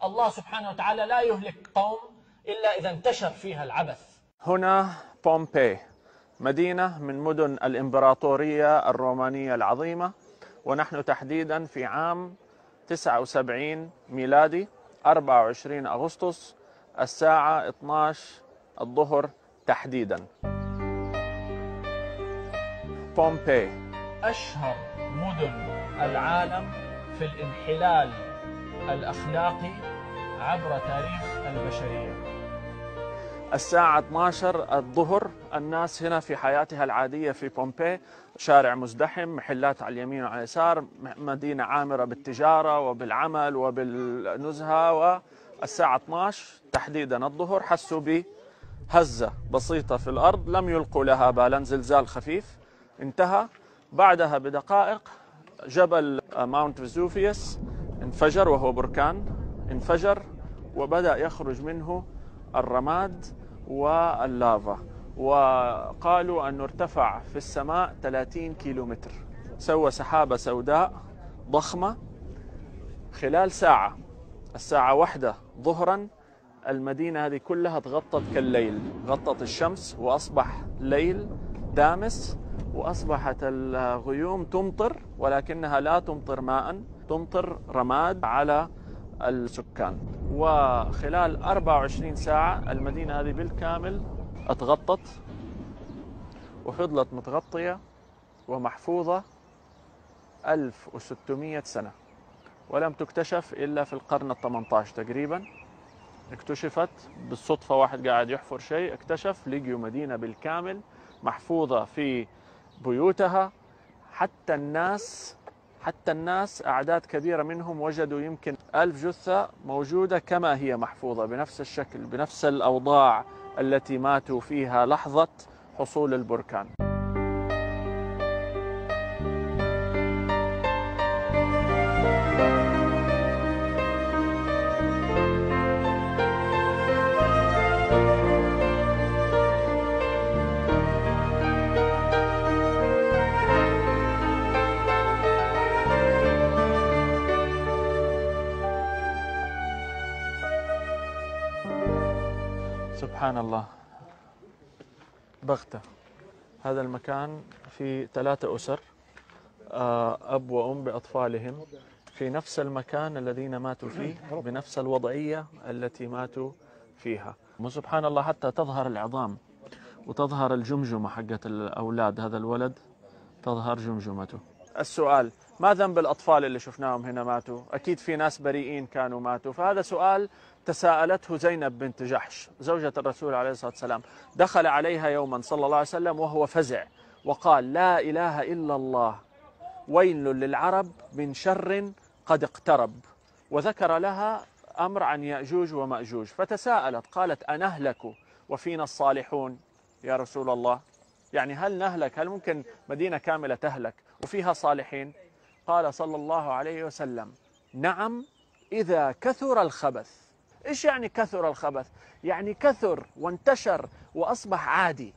الله سبحانه وتعالى لا يهلك قوم إلا إذا انتشر فيها العبث. هنا بومبي، مدينة من مدن الإمبراطورية الرومانية العظيمة، ونحن تحديدا في عام 79 ميلادي، 24 أغسطس الساعة 12 الظهر تحديدا. بومبي أشهر مدن العالم في الانحلال الأخلاقي عبر تاريخ البشرية. الساعة 12 الظهر الناس هنا في حياتها العادية في بومبي، شارع مزدحم، محلات على اليمين وعلى اليسار، مدينة عامرة بالتجارة وبالعمل وبالنزهة. والساعة 12 تحديدا الظهر حسوا بهزة بسيطة في الأرض، لم يلقوا لها بالا، زلزال خفيف انتهى. بعدها بدقائق جبل ماونت فيزوفيوس انفجر، وهو بركان انفجر وبدأ يخرج منه الرماد واللافا، وقالوا أنه ارتفع في السماء 30 كيلومتر، سوى سحابة سوداء ضخمة. خلال ساعة، الساعة 1 ظهرا، المدينة هذه كلها تغطت كالليل، غطت الشمس وأصبح ليل دامس، وأصبحت الغيوم تمطر، ولكنها لا تمطر ماء، تمطر رماد على السكان. وخلال 24 ساعة المدينة هذه بالكامل اتغطت، وفضلت متغطية ومحفوظة 1600 سنة، ولم تكتشف إلا في القرن ال18 تقريبا. اكتشفت بالصدفة، واحد قاعد يحفر شيء اكتشف، لقيوا مدينة بالكامل محفوظة في بيوتها. حتى الناس أعداد كبيرة منهم وجدوا يمكن 1000 جثة موجودة كما هي محفوظة بنفس الشكل، بنفس الأوضاع التي ماتوا فيها لحظة حصول البركان. سبحان الله، بغتة. هذا المكان في 3 أسر، أب وأم بأطفالهم، في نفس المكان الذين ماتوا فيه، بنفس الوضعية التي ماتوا فيها. وسبحان الله حتى تظهر العظام وتظهر الجمجمة حقت الأولاد، هذا الولد تظهر جمجمته. السؤال: ما ذنب الأطفال اللي شفناهم هنا ماتوا؟ أكيد في ناس بريئين كانوا ماتوا. فهذا سؤال تساءلته زينب بنت جحش زوجة الرسول عليه الصلاة والسلام. دخل عليها يوما صلى الله عليه وسلم وهو فزع، وقال: لا إله إلا الله، ويل للعرب من شر قد اقترب. وذكر لها أمر عن يأجوج ومأجوج، فتساءلت قالت: أنهلك وفينا الصالحون يا رسول الله؟ يعني هل نهلك؟ هل ممكن مدينة كاملة تهلك وفيها صالحين؟ قال صلى الله عليه وسلم: نعم، إذا كثر الخبث. إيش يعني كثر الخبث؟ يعني كثر وانتشر وأصبح عادي.